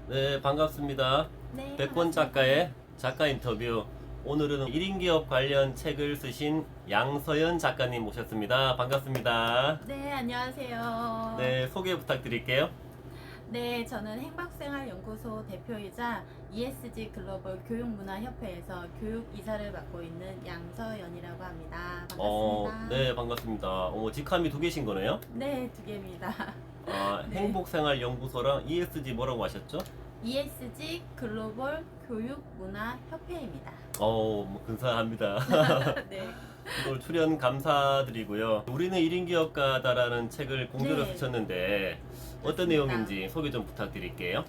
네, 반갑습니다. 네, 백권 반갑습니다. 작가의 작가 인터뷰. 오늘은 1인 기업 관련 책을 쓰신 양서연 작가님 모셨습니다. 반갑습니다. 네, 안녕하세요. 네, 소개 부탁드릴게요. 네, 저는 행복생활연구소 대표이자 ESG 글로벌 교육문화협회에서 교육이사를 맡고 있는 양서연이라고 합니다. 반갑습니다. 네, 반갑습니다. 직함이 두 개신 거네요? 네, 두 개입니다. 네. 행복생활연구소랑 ESG 뭐라고 하셨죠? ESG 글로벌 교육문화협회입니다. 근사합니다. 네. 오늘 출연 감사드리고요. 우리는 1인 기업가다라는 책을 공개로 네. 쓰셨는데 어떤 맞습니다. 내용인지 소개 좀 부탁드릴게요.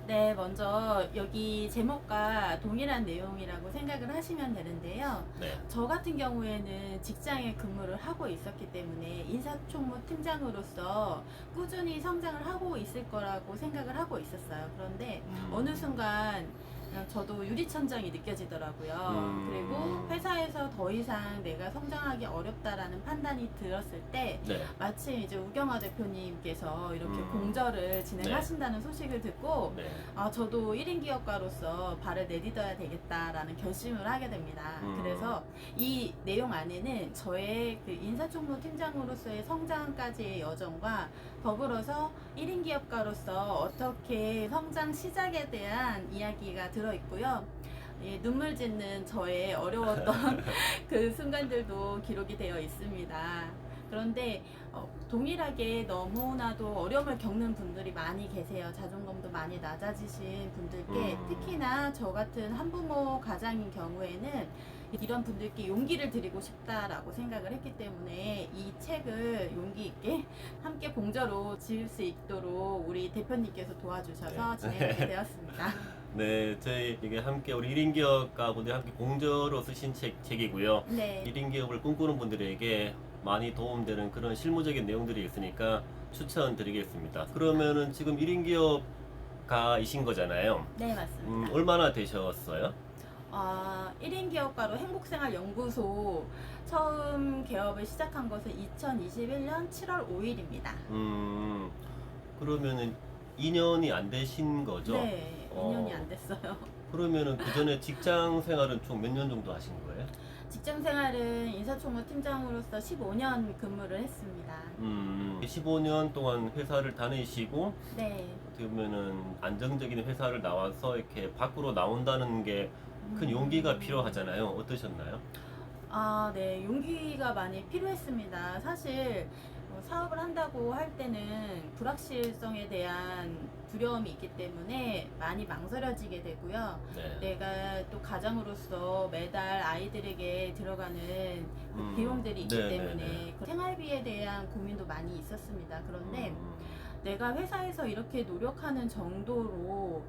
네, 먼저 여기 제목과 동일한 내용이라고 생각을 하시면 되는데요. 네. 저 같은 경우에는 직장에 근무를 하고 있었기 때문에 인사총무 팀장으로서 꾸준히 성장을 하고 있을 거라고 생각을 하고 있었어요. 그런데 어느 순간 저도 유리천장이 느껴지더라고요. 그리고 회사에서 더 이상 내가 성장하기 어렵다라는 판단이 들었을 때 네. 마침 이제 우경화 대표님께서 이렇게 음. 공저를 진행하신다는 소식을 듣고 네. 저도 1인 기업가로서 발을 내딛어야 되겠다라는 결심을 하게 됩니다. 그래서 이 내용 안에는 저의 그 인사총무 팀장으로서의 성장까지의 여정과 더불어서 1인 기업가로서 어떻게 성장 시작에 대한 이야기가 들어있고요. 예, 눈물 짓는 저의 어려웠던 그 순간들도 기록이 되어 있습니다. 그런데 동일하게 너무나도 어려움을 겪는 분들이 많이 계세요. 자존감도 많이 낮아지신 분들께 특히나 저 같은 한부모 가장인 경우에는 이런 분들께 용기를 드리고 싶다라고 생각을 했기 때문에 이 책을 용기 있게 함께 공저로 지을 수 있도록 우리 대표님께서 도와주셔서 네. 진행하게 되었습니다. 네, 저희 이게 함께 우리 1인 기업가분들 함께 공저로 쓰신 책이고요. 네. 1인 기업을 꿈꾸는 분들에게 많이 도움되는 그런 실무적인 내용들이 있으니까 추천드리겠습니다. 그러면은 지금 1인 기업가이신 거잖아요. 네, 맞습니다. 얼마나 되셨어요? 1인 기업가로 행복생활연구소 처음 개업을 시작한 것은 2021년 7월 5일입니다. 그러면은 2년이 안 되신 거죠? 네, 2년이 안 됐어요. 그러면은 그 전에 직장 생활은 총 몇 년 정도 하신 거예요? 직장 생활은 인사총무 팀장으로서 15년 근무를 했습니다. 15년 동안 회사를 다니시고 네. 어떻게 보면은 안정적인 회사를 나와서 이렇게 밖으로 나온다는 게 큰 용기가 필요하잖아요. 어떠셨나요? 네, 용기가 많이 필요했습니다. 사실 사업을 한다고 할 때는 불확실성에 대한 두려움이 있기 때문에 많이 망설여지게 되고요. 네. 내가 또 가장으로서 매달 아이들에게 들어가는 그 비용들이 있기 네, 때문에 네, 네. 그 생활비에 대한 고민도 많이 있었습니다. 그런데 내가 회사에서 이렇게 노력하는 정도로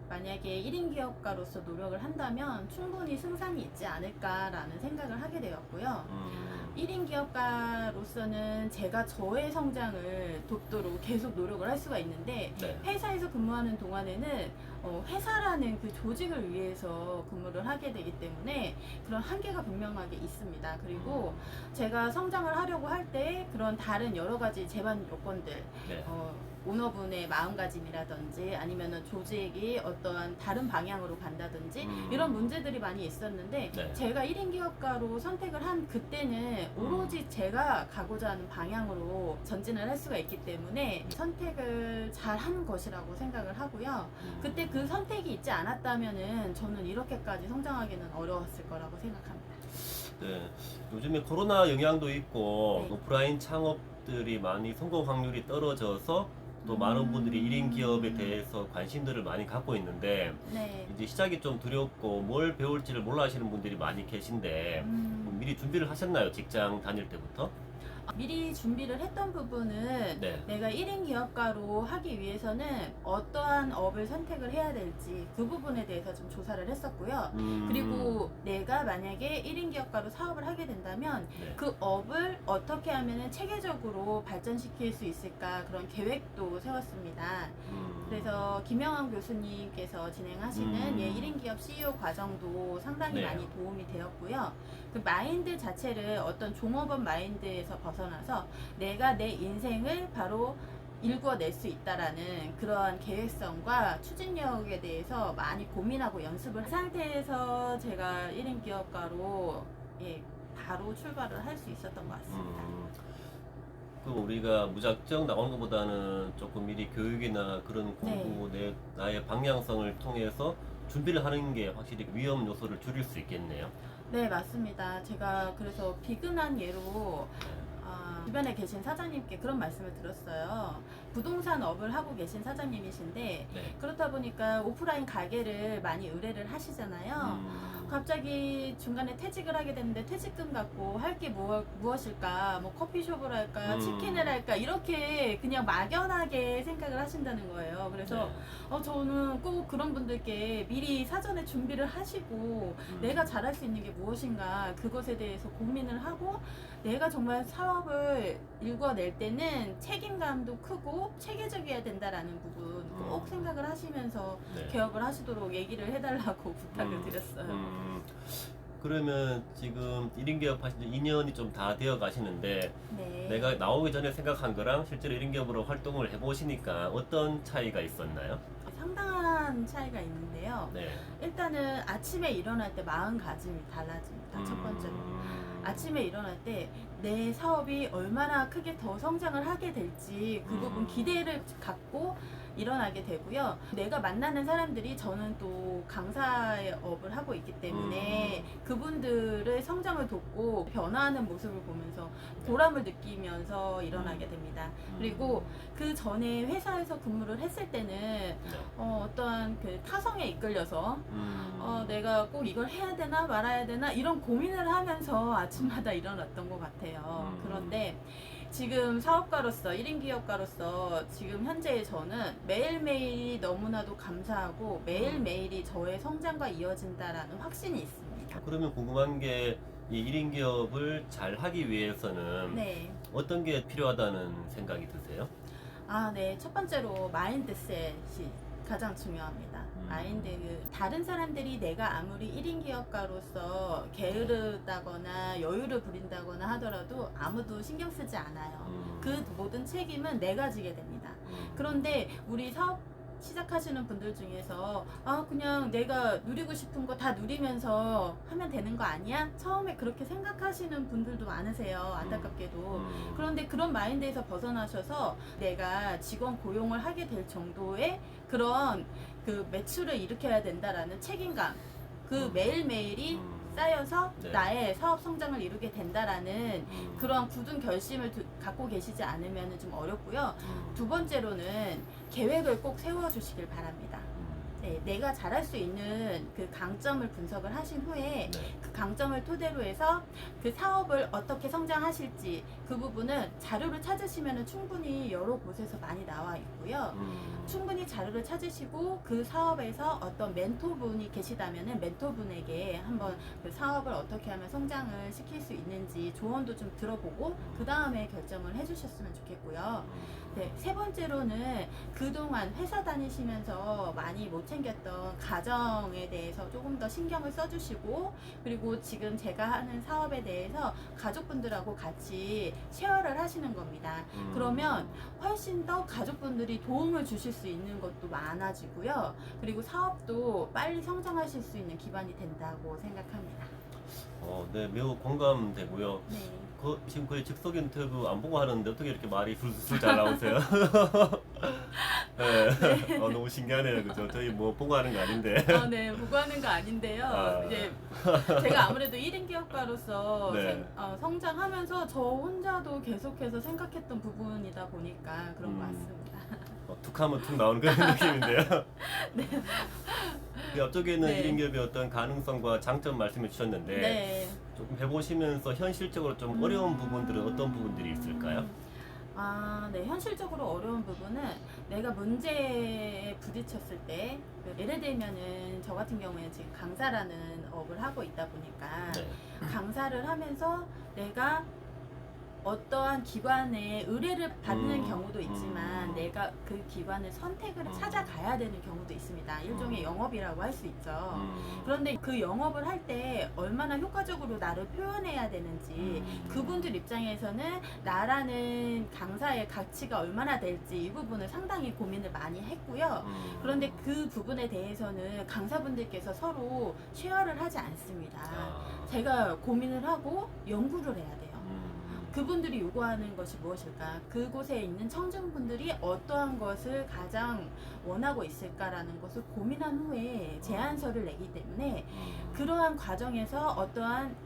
만약에 1인 기업가로서 노력을 한다면 충분히 승산이 있지 않을까라는 생각을 하게 되었고요. 1인 기업가로서는 제가 저의 성장을 돕도록 계속 노력을 할 수가 있는데 네. 회사에서 근무하는 동안에는 회사라는 그 조직을 위해서 근무를 하게 되기 때문에 그런 한계가 분명하게 있습니다. 그리고 제가 성장을 하려고 할 때 그런 다른 여러 가지 제반 요건들 네. 오너분의 마음가짐이라든지 아니면은 조직이 어떠한 다른 방향으로 간다든지 이런 문제들이 많이 있었는데 네. 제가 1인 기업가로 선택을 한 그때는 오로지 제가 가고자 하는 방향으로 전진을 할 수가 있기 때문에 선택을 잘 한 것이라고 생각을 하고요. 그때 그 선택이 있지 않았다면은 저는 이렇게까지 성장하기는 어려웠을 거라고 생각합니다. 네. 요즘에 코로나 영향도 있고 네. 오프라인 창업들이 많이 성공 확률이 떨어져서 또 많은 분들이 1인 기업에 대해서 관심들을 많이 갖고 있는데 네. 이제 시작이 좀 두렵고 뭘 배울지를 몰라 하시는 분들이 많이 계신데 미리 준비를 하셨나요? 직장 다닐 때부터? 미리 준비를 했던 부분은 네. 내가 1인 기업가로 하기 위해서는 어떠한 업을 선택을 해야 될지 그 부분에 대해서 좀 조사를 했었고요. 그리고 내가 만약에 1인 기업가로 사업을 하게 된다면 네. 그 업을 어떻게 하면 체계적으로 발전시킬 수 있을까 그런 계획도 세웠습니다. 그래서 김영환 교수님께서 진행하시는 1인 기업 CEO 과정도 상당히 네. 많이 도움이 되었고요. 그 마인드 자체를 어떤 종업원 마인드에서 벗어나서 내가 내 인생을 바로 일구어낼 수 있다라는 그러한 계획성과 추진력에 대해서 많이 고민하고 연습을 한 상태에서 제가 1인 기업가로 예, 바로 출발을 할 수 있었던 것 같습니다. 그럼 우리가 무작정 나오는 것보다는 조금 미리 교육이나 그런 공부, 나의 방향성을 통해서 준비를 하는 게 확실히 위험 요소를 줄일 수 있겠네요. 네, 맞습니다. 제가 그래서 비근한 예로 주변에 계신 사장님께 그런 말씀을 들었어요. 부동산 업을 하고 계신 사장님이신데 네. 그렇다 보니까 오프라인 가게를 많이 의뢰를 하시잖아요. 갑자기 중간에 퇴직을 하게 됐는데 퇴직금 갖고 할 게 무엇일까? 뭐 커피숍을 할까? 치킨을 할까? 이렇게 그냥 막연하게 생각을 하신다는 거예요. 그래서 저는 꼭 그런 분들께 미리 사전에 준비를 하시고 내가 잘할 수 있는 게 무엇인가 그것에 대해서 고민을 하고 내가 정말 사업을 일궈낼 때는 책임감도 크고 체계적이어야 된다라는 부분 꼭 생각을 하시면서 개업을 하시도록 얘기를 해달라고 부탁을 드렸어요. 그러면 지금 1인 기업 하신 지 2년이 좀 다 되어 가시는데 네. 내가 나오기 전에 생각한 거랑 실제로 1인 기업으로 활동을 해보시니까 어떤 차이가 있었나요? 상당한 차이가 있는데요. 네. 일단은 아침에 일어날 때 마음가짐이 달라집니다. 첫 번째로. 아침에 일어날 때 내 사업이 얼마나 크게 더 성장을 하게 될지 그 부분 기대를 갖고 일어나게 되고요. 내가 만나는 사람들이 저는 또 강사의 업을 하고 있기 때문에 그분들의 성장을 돕고 변화하는 모습을 보면서 보람을 느끼면서 일어나게 됩니다. 그리고 그 전에 회사에서 근무를 했을 때는 어떠한 그 타성에 이끌려서 내가 꼭 이걸 해야 되나 말아야 되나 이런 고민을 하면서 아침마다 일어났던 것 같아요. 그런데 지금 사업가로서 1인 기업가로서 지금 현재 저는 매일매일이 너무나도 감사하고 매일매일이 저의 성장과 이어진다라는 확신이 있습니다. 그러면 궁금한 게 이 1인 기업을 잘 하기 위해서는 네. 어떤 게 필요하다는 생각이 드세요? 네. 첫 번째로 마인드셋이 가장 중요합니다. 다른 사람들이 내가 아무리 1인 기업가로서 게으르다거나 여유를 부린다거나 하더라도 아무도 신경 쓰지 않아요. 그 모든 책임은 내가 지게 됩니다. 그런데 우리 사업 시작하시는 분들 중에서 그냥 내가 누리고 싶은 거 다 누리면서 하면 되는 거 아니야? 처음에 그렇게 생각하시는 분들도 많으세요. 안타깝게도. 그런데 그런 마인드에서 벗어나셔서 내가 직원 고용을 하게 될 정도의 그런 그 매출을 일으켜야 된다라는 책임감 그 매일매일이 쌓여서 나의 사업 성장을 이루게 된다라는 그런 굳은 결심을 갖고 계시지 않으면 좀 어렵고요. 두 번째로는 계획을 꼭 세워주시길 바랍니다. 네, 내가 잘할 수 있는 그 강점을 분석을 하신 후에 그 강점을 토대로 해서 그 사업을 어떻게 성장하실지 그 부분은 자료를 찾으시면 충분히 여러 곳에서 많이 나와 있고요. 충분히 자료를 찾으시고 그 사업에서 어떤 멘토분이 계시다면 멘토분에게 한번 그 사업을 어떻게 하면 성장을 시킬 수 있는지 조언도 좀 들어보고 그 다음에 결정을 해주셨으면 좋겠고요. 네, 세 번째로는 그동안 회사 다니시면서 많이 못 챙겼던 가정에 대해서 조금 더 신경을 써주시고 그리고 지금 제가 하는 사업에 대해서 가족분들하고 같이 쉐어를 하시는 겁니다. 그러면 훨씬 더 가족분들이 도움을 주실 수 있는 것도 많아지고요. 그리고 사업도 빨리 성장하실 수 있는 기반이 된다고 생각합니다. 네, 매우 공감되고요. 네. 지금 거의 즉석 인터뷰 안 보고 하는데 어떻게 이렇게 말이 술술 잘 나오세요? 네. 너무 신기하네요. 그죠? 저희 뭐 보고 하는 거 아닌데. 네, 보고 하는 거 아닌데요. 이제 제가 아무래도 1인 기업가로서 성장하면서 저 혼자도 계속해서 생각했던 부분이다 보니까 그런 것 같습니다. 툭 하면 툭 나오는 그런 느낌인데요. 네. 그 앞쪽에는 1인 기업의 어떤 가능성과 장점 말씀해 주셨는데 네. 조금 해보시면서 현실적으로 좀 어려운 부분들은 어떤 부분들이 있을까요? 네. 현실적으로 어려운 부분은 내가 문제에 부딪혔을 때, 예를 들면은 저 같은 경우에는 지금 강사라는 업을 하고 있다 보니까 강사를 하면서 내가 어떠한 기관에 의뢰를 받는 경우도 있지만 음. 내가 그 기관을 선택을 찾아가야 되는 경우도 있습니다. 일종의 영업이라고 할 수 있죠. 그런데 그 영업을 할 때 얼마나 효과적으로 나를 표현해야 되는지 그분들 입장에서는 나라는 강사의 가치가 얼마나 될지 이 부분을 상당히 고민을 많이 했고요. 그런데 그 부분에 대해서는 강사분들께서 서로 쉐어를 하지 않습니다. 제가 고민을 하고 연구를 해야 돼요. 그분들이 요구하는 것이 무엇일까? 그곳에 있는 청중분들이 어떠한 것을 가장 원하고 있을까라는 것을 고민한 후에 제안서를 내기 때문에 그러한 과정에서 어떠한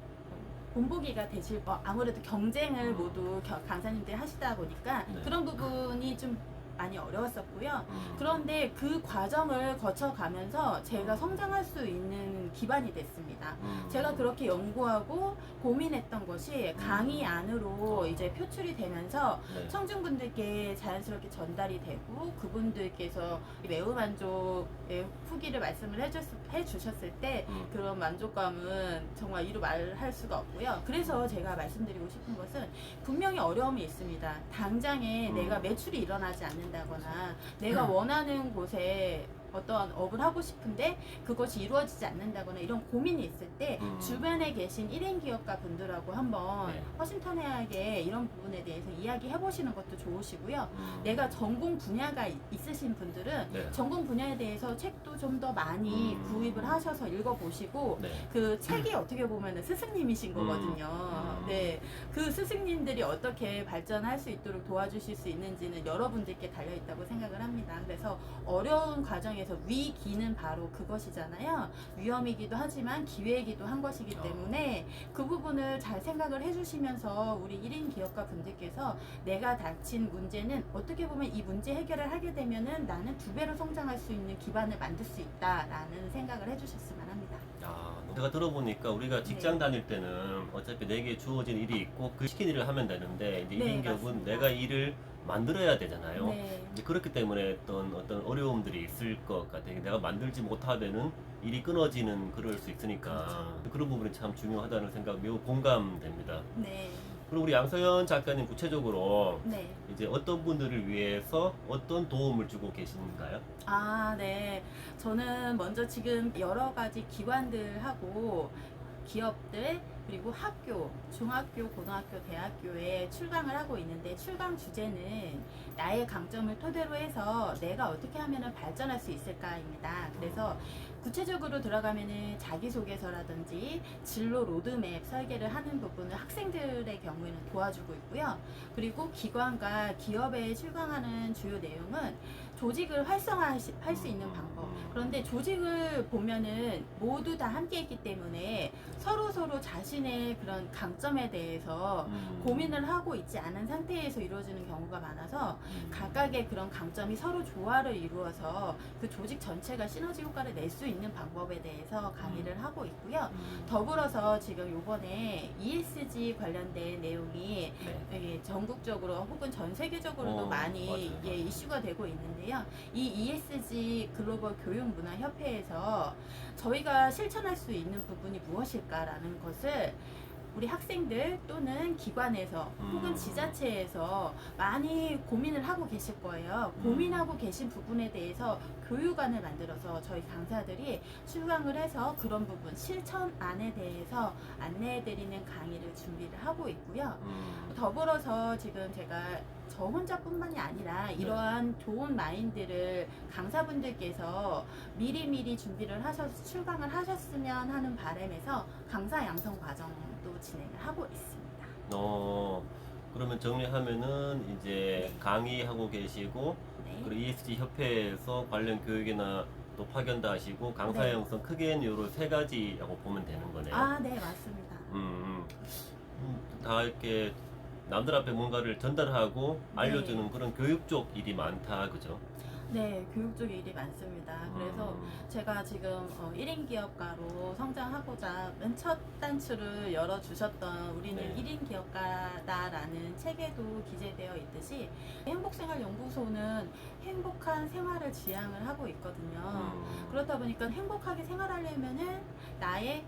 본보기가 되실 아무래도 경쟁을 모두 강사님들이 하시다 보니까 네. 그런 부분이 좀 많이 어려웠었고요. 그런데 그 과정을 거쳐가면서 제가 성장할 수 있는 기반이 됐습니다. 제가 그렇게 연구하고 고민했던 것이 강의 안으로 이제 표출이 되면서 네. 청중분들께 자연스럽게 전달이 되고 그분들께서 매우 만족의 후기를 말씀을 해주셨을 때 그런 만족감은 정말 이루 말할 수가 없고요. 그래서 제가 말씀드리고 싶은 것은 분명히 어려움이 있습니다. 당장에 내가 매출이 일어나지 않는다거나 내가 원하는 곳에 어떠한 업을 하고 싶은데 그것이 이루어지지 않는다거나 이런 고민이 있을 때 주변에 계신 1인 기업가 분들하고 한번 네. 허심탄회하게 이런 부분에 대해서 이야기해 보시는 것도 좋으시고요. 내가 전공 분야가 있으신 분들은 네. 전공 분야에 대해서 책도 좀 더 많이 구입을 하셔서 읽어보시고 네. 그 책이 어떻게 보면 스승님이신 거거든요. 네, 그 스승님들이 어떻게 발전할 수 있도록 도와주실 수 있는지는 여러분들께 달려있다고 생각을 합니다. 그래서 어려운 과정에서 위기는 바로 그것이잖아요. 위험이기도 하지만 기회이기도 한 것이기 때문에 그 부분을 잘 생각을 해주시면서 우리 1인 기업가 분들께서 내가 닥친 문제는 어떻게 보면 이 문제 해결을 하게 되면은 나는 2배로 성장할 수 있는 기반을 만들 수 있다라는 생각을 해주셨으면 합니다. 제가 들어보니까 우리가 직장 네. 다닐 때는 어차피 내게 주어진 일이 있고 그 시킨 일을 하면 되는데 이제 네, 1인 기업은 맞습니다. 내가 일을 만들어야 되잖아요. 네. 이제 그렇기 때문에 어떤 어려움들이 있을 것 같아요. 내가 만들지 못하면은 일이 끊어지는 그럴 수 있으니까 그렇죠. 그런 부분이 참 중요하다는 생각 매우 공감됩니다. 네. 그리고 우리 양서연 작가님 구체적으로 네. 이제 어떤 분들을 위해서 어떤 도움을 주고 계신가요? 네. 저는 먼저 지금 여러 가지 기관들하고 기업들 그리고 학교, 중학교, 고등학교, 대학교에 출강을 하고 있는데 출강 주제는 나의 강점을 토대로 해서 내가 어떻게 하면 발전할 수 있을까입니다. 그래서 구체적으로 들어가면은 자기소개서라든지 진로 로드맵 설계를 하는 부분을 학생들의 경우에는 도와주고 있고요. 그리고 기관과 기업에 출강하는 주요 내용은 조직을 활성화할 수 있는 방법. 그런데 조직을 보면은 모두 다 함께 있기 때문에 서로 자신의 그런 강점에 대해서 고민을 하고 있지 않은 상태에서 이루어지는 경우가 많아서 각각의 그런 강점이 서로 조화를 이루어서 그 조직 전체가 시너지 효과를 낼 수 있는 방법에 대해서 강의를 하고 있고요. 더불어서 지금 요번에 ESG 관련된 내용이 네. 전국적으로 혹은 전 세계적으로도 많이 맞아요. 이슈가 되고 있는데요. 이 ESG 글로벌 교육문화협회에서 저희가 실천할 수 있는 부분이 무엇일까라는 것을 우리 학생들 또는 기관에서 혹은 지자체에서 많이 고민을 하고 계실 거예요. 고민하고 계신 부분에 대해서 교육안을 만들어서 저희 강사들이 출강을 해서 그런 부분 실천안에 대해서 안내해드리는 강의를 준비를 하고 있고요. 더불어서 지금 제가 저 혼자뿐만이 아니라 이러한 좋은 마인드를 강사분들께서 미리미리 준비를 하셔서 출강을 하셨으면 하는 바람에서 강사 양성 과정도 진행을 하고 있습니다. 그러면 정리하면은 이제 네. 강의하고 계시고 네. 그리고 ESG 협회에서 관련 교육이나 또 파견도 하시고 강사 네. 양성 크게는 요런 3가지라고 보면 되는 거네요. 네, 맞습니다. 다 이렇게 남들 앞에 뭔가를 전달하고 알려주는 그런 교육 쪽 일이 많다, 그죠? 네, 교육 쪽 일이 많습니다. 그래서 제가 지금 1인 기업가로 성장하고자 맨 첫 단추를 열어주셨던 우리는 네. 1인 기업가다라는 책에도 기재되어 있듯이 행복생활연구소는 행복한 생활을 지향을 하고 있거든요. 그렇다 보니까 행복하게 생활하려면은 나의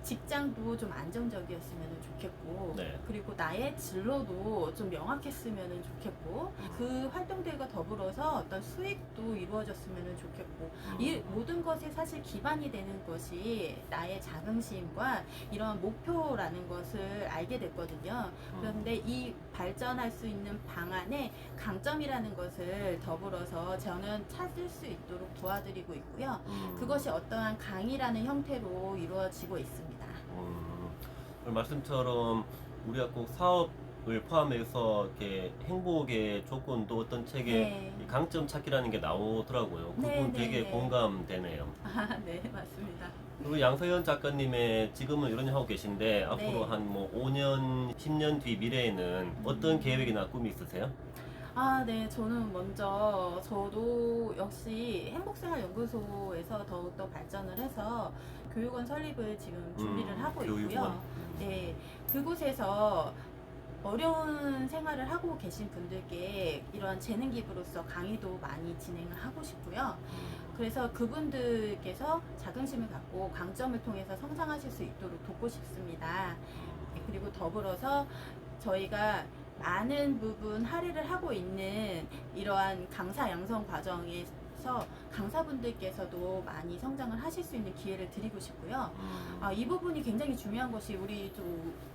직장도 좀 안정적이었으면 좋겠고 네. 그리고 나의 진로도 좀 명확했으면 좋겠고 그 활동들과 더불어서 어떤 수익도 이루어졌으면 좋겠고 이 모든 것에 사실 기반이 되는 것이 나의 자긍심과 이런 목표라는 것을 알게 됐거든요. 그런데 이 발전할 수 있는 방안에 강점이라는 것을 더불어서 저는 찾을 수 있도록 도와드리고 있고요. 그것이 어떠한 강의라는 형태로 이루어지고 있습니다. 말씀처럼 우리가 꼭 사업을 포함해서 이렇게 행복의 조건도 어떤 책에 네. 이 강점 찾기라는 게 나오더라고요. 그분 네, 되게 네. 공감되네요. 아, 네, 맞습니다. 그리고 양서연 작가님의 지금은 이런 일 하고 계신데 앞으로 한 뭐 5년, 10년 뒤 미래에는 어떤 계획이나 꿈이 있으세요? 아, 네. 저는 먼저 저도 역시 행복생활연구소에서 더욱더 발전을 해서 교육원 설립을 지금 준비를 하고 교육원. 있고요. 네. 그곳에서 어려운 생활을 하고 계신 분들께 이러한 재능 기부로서 강의도 많이 진행을 하고 싶고요. 그래서 그분들께서 자긍심을 갖고 강점을 통해서 성장하실 수 있도록 돕고 싶습니다. 그리고 더불어서 저희가 많은 부분 할애를 하고 있는 이러한 강사 양성 과정에서 강사분들께서도 많이 성장을 하실 수 있는 기회를 드리고 싶고요. 이 부분이 굉장히 중요한 것이 우리 또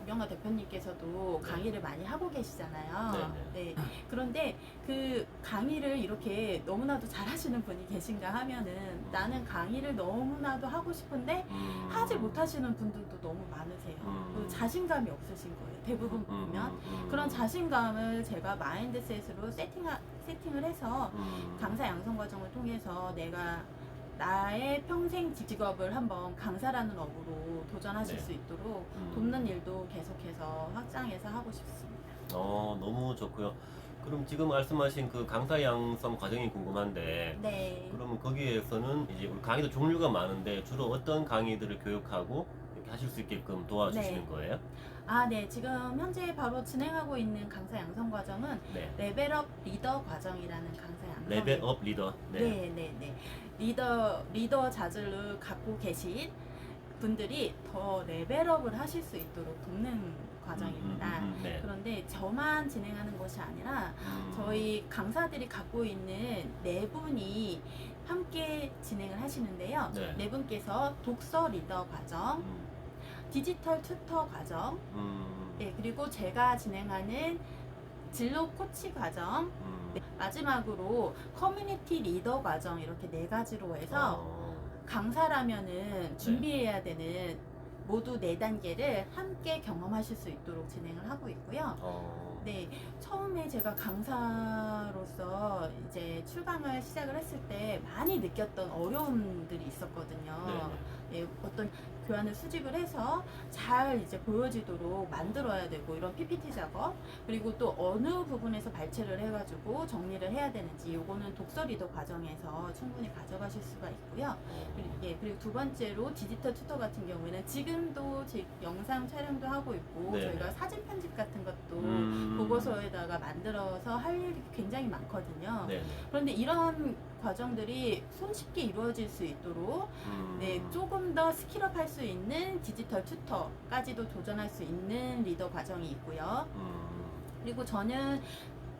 우영아 대표님께서도 네. 강의를 많이 하고 계시잖아요. 네네. 네. 그런데 그 강의를 이렇게 너무나도 잘하시는 분이 계신가 하면은 나는 강의를 너무나도 하고 싶은데 하지 못하시는 분들도 너무 많으세요. 그 자신감이 없으신 거예요. 대부분 보면 그런 자신감을 제가 마인드셋으로 세팅을 해서 강사 양성 과정을 통해서 내가 나의 평생 직업을 한번 강사라는 업으로 도전하실 네. 수 있도록 돕는 일도 계속해서 확장해서 하고 싶습니다. 너무 좋고요. 그럼 지금 말씀하신 그 강사 양성 과정이 궁금한데 네. 그러면 거기에서는 이제 우리 강의도 종류가 많은데 주로 어떤 강의들을 교육하고 이렇게 하실 수 있게끔 도와주시는 네. 거예요? 네. 지금 현재 바로 진행하고 있는 강사 양성 과정은 네. 레벨업 리더 과정이라는 강사 양성. 레벨업 리더. 네, 네, 네. 리더 자질을 갖고 계신 분들이 더 레벨업을 하실 수 있도록 돕는 과정입니다. 네. 그런데 저만 진행하는 것이 아니라 저희 강사들이 갖고 있는 네 분이 함께 진행을 하시는데요. 네. 네 분께서 독서 리더 과정, 디지털 튜터 과정, 네, 그리고 제가 진행하는 진로 코치 과정, 마지막으로 커뮤니티 리더 과정 이렇게 네 가지로 해서 강사라면은 준비해야 되는 모두 네 단계를 함께 경험하실 수 있도록 진행을 하고 있고요. 네, 처음에 제가 강사로서 이제 출강을 시작을 했을 때 많이 느꼈던 어려움들이 있었거든요. 네, 어떤 교환을 수집을 해서 잘 이제 보여지도록 만들어야 되고 이런 PPT 작업 그리고 또 어느 부분에서 발췌를 해가지고 정리를 해야 되는지 요거는 독서 리더 과정에서 충분히 가져가실 수가 있고요. 그리고 두 번째로 디지털 튜터 같은 경우에는 지금도 영상 촬영도 하고 있고 네. 저희가 사진 편집 같은 것도 보고서에다가 만들어서 할 일이 굉장히 많거든요. 네. 그런데 이런 과정들이 손쉽게 이루어질 수 있도록 네, 조금 더 스킬업 할 수 있는 디지털 튜터까지도 도전할 수 있는 리더 과정이 있고요. 그리고 저는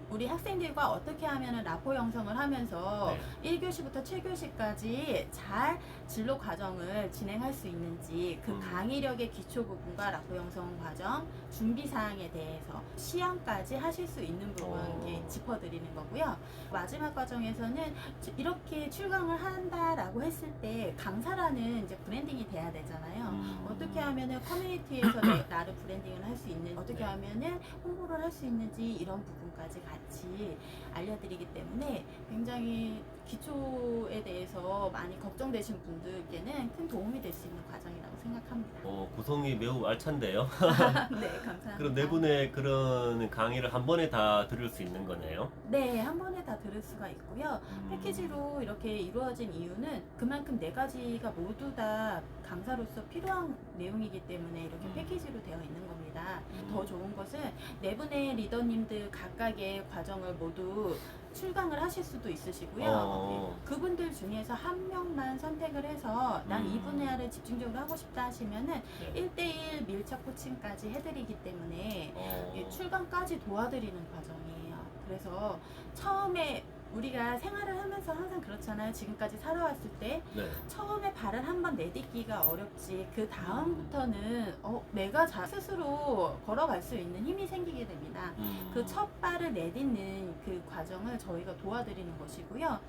우리 학생들과 어떻게 하면 라포 형성을 하면서 1교시부터 7교시까지 잘 진로 과정을 진행할 수 있는지 그 강의력의 기초 부분과 라포 형성 과정, 준비 사항에 대해서 시험까지 하실 수 있는 부분 짚어드리는 거고요. 마지막 과정에서는 이렇게 출강을 한다라고 했을 때 강사라는 이제 브랜딩이 돼야 되잖아요. 어떻게 하면은 커뮤니티에서 나를 브랜딩을 할 수 있는지, 어떻게 하면은 홍보를 할 수 있는지 이런 부분까지 같이 알려드리기 때문에 굉장히 기초에 대해서 많이 걱정되신 분들께는 큰 도움이 될 수 있는 과정이라고 생각합니다. 구성이 매우 알찬데요. 네, 감사합니다. 그럼 네 분의 그런 강의를 한 번에 다 들을 수 있는 거네요? 네, 한 번에 다 들을 수가 있고요. 패키지로 이렇게 이루어진 이유는 그만큼 네 가지가 모두 다 강사로서 필요한 내용이기 때문에 이렇게 패키지로 되어 있는 겁니다. 더 좋은 것은 네 분의 리더님들 각각의 과정을 모두 출강을 하실 수도 있으시고요. 예, 그분들 중에서 한 명만 선택을 해서 난 이 분야를 집중적으로 하고 싶다 하시면은 네. 1대1 밀착 코칭까지 해드리기 때문에 예, 출강까지 도와드리는 과정이에요. 그래서 처음에 우리가 생활을 하면서 항상 그렇잖아요. 지금까지 살아왔을 때 네. 처음에 발을 한번 내딛기가 어렵지 그 다음부터는 내가 스스로 걸어갈 수 있는 힘이 생기게 됩니다. 그 첫 발을 내딛는 그 과정을 저희가 도와드리는 것이고요.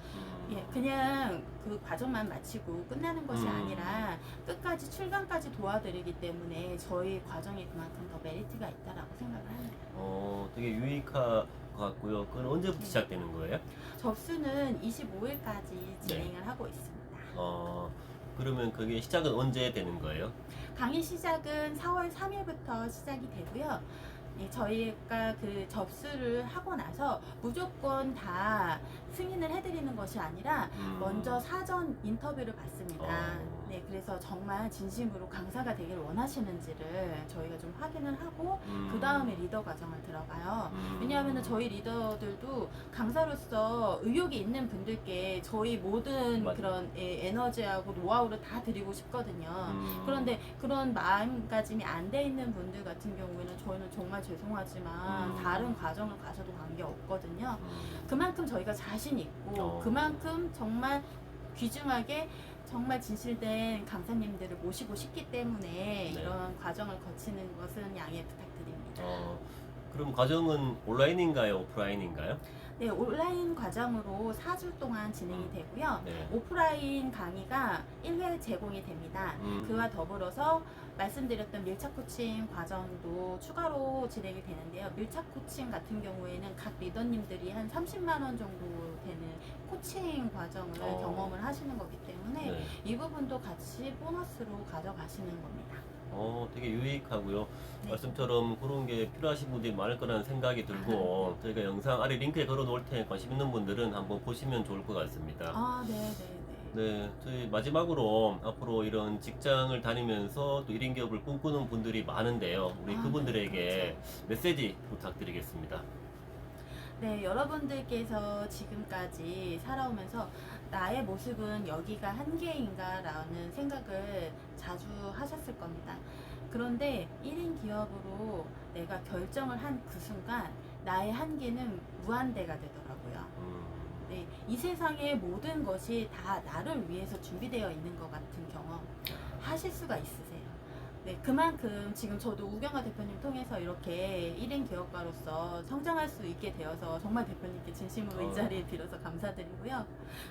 예, 그냥 그 과정만 마치고 끝나는 것이 아니라 끝까지 출강까지 도와드리기 때문에 저희 과정이 그만큼 더 메리트가 있다라고 생각을 합니다. 되게 유익할 것 같고요. 그건 언제부터 시작되는 거예요? 접수는 25일까지 진행을 하고 있습니다. 그러면 그게 시작은 언제 되는 거예요? 강의 시작은 4월 3일부터 시작이 되고요. 예, 저희가 그 접수를 하고 나서 무조건 다 승인을 해드리는 것이 아니라 먼저 사전 인터뷰를 받습니다. 네, 그래서 정말 진심으로 강사가 되길 원하시는지를 저희가 좀 확인을 하고 그 다음에 리더 과정을 들어가요. 왜냐하면 저희 리더들도 강사로서 의욕이 있는 분들께 저희 모든 맞아요. 그런 에너지하고 노하우를 다 드리고 싶거든요. 그런데 그런 마음가짐이 안 돼 있는 분들 같은 경우에는 저희는 정말 죄송하지만 다른 과정을 가셔도 관계없거든요. 그만큼 저희가 자신 있고 그만큼 정말 귀중하게 정말 진실된 강사님들을 모시고 싶기 때문에 이런 과정을 거치는 것은 양해 부탁드립니다. 그럼 과정은 온라인인가요? 오프라인인가요? 네, 온라인 과정으로 4주 동안 진행이 되고요. 네. 오프라인 강의가 1회 제공이 됩니다. 그와 더불어서 말씀드렸던 밀착 코칭 과정도 추가로 진행이 되는데요. 밀착 코칭 같은 경우에는 각 리더님들이 한 30만 원 정도 되는 코칭 과정을 경험을 하시는 거기 때문에 이 부분도 같이 보너스로 가져가시는 겁니다. 되게 유익하고요. 네. 말씀처럼 그런 게 필요하신 분들이 많을 거라는 생각이 들고 저희가 영상 아래 링크에 걸어 놓을 테니 관심 있는 분들은 한번 보시면 좋을 것 같습니다. 네, 저희 마지막으로 앞으로 이런 직장을 다니면서 또 1인 기업을 꿈꾸는 분들이 많은데요. 우리 그분들에게 메시지 부탁드리겠습니다. 네, 여러분들께서 지금까지 살아오면서 나의 모습은 여기가 한계인가 라는 생각을 자주 하셨을 겁니다. 그런데 1인 기업으로 내가 결정을 한 그 순간 나의 한계는 무한대가 되더라고요. 네, 이 세상의 모든 것이 다 나를 위해서 준비되어 있는 것 같은 경험 하실 수가 있으세요. 네, 그만큼 지금 저도 우경아 대표님 통해서 이렇게 1인 기업가로서 성장할 수 있게 되어서 정말 대표님께 진심으로 이 자리에 빌어서 감사드리고요.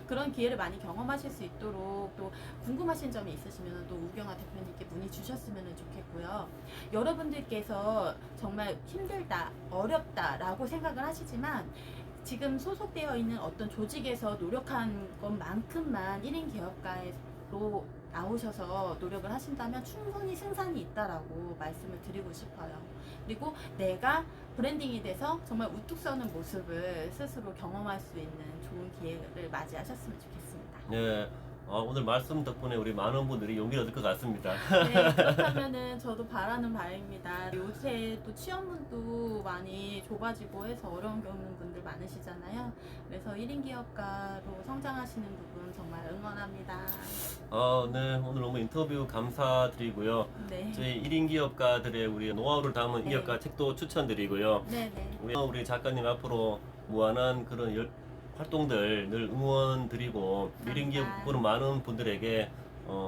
그런 기회를 많이 경험하실 수 있도록 또 궁금하신 점이 있으시면 또 우경아 대표님께 문의 주셨으면 좋겠고요. 여러분들께서 정말 힘들다, 어렵다 라고 생각을 하시지만 지금 소속되어 있는 어떤 조직에서 노력한 것만큼만 1인 기업가로 나오셔서 노력을 하신다면 충분히 승산이 있다라고 말씀을 드리고 싶어요. 그리고 내가 브랜딩이 돼서 정말 우뚝 서는 모습을 스스로 경험할 수 있는 좋은 기회를 맞이하셨으면 좋겠습니다. 네, 오늘 말씀 덕분에 우리 많은 분들이 용기를 얻을 것 같습니다. 네, 그렇다면은 저도 바라는 바입니다. 요새 또 취업문도 많이 좁아지고 해서 어려운 겪는 분들 많으시잖아요. 그래서 1인 기업가로 성장하시는 부분 정말 응원합니다. 네, 오늘 너무 인터뷰 감사드리고요. 네. 저희 1인 기업가들의 우리 노하우를 담은 네. 기업가 책도 추천드리고요. 네네. 우리 작가님 앞으로 무한한 그런 활동들 늘 응원드리고 1인 기업으로 많은 분들에게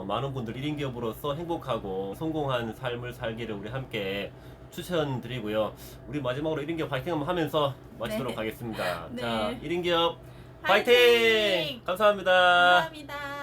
많은 분들 1인 기업으로서 행복하고 성공한 삶을 살기를 우리 함께 추천드리고요. 우리 마지막으로 1인 기업 파이팅 한번 하면서 마치도록 네. 하겠습니다. 네. 자, 1인 기업 파이팅! 파이팅! 감사합니다. 감사합니다.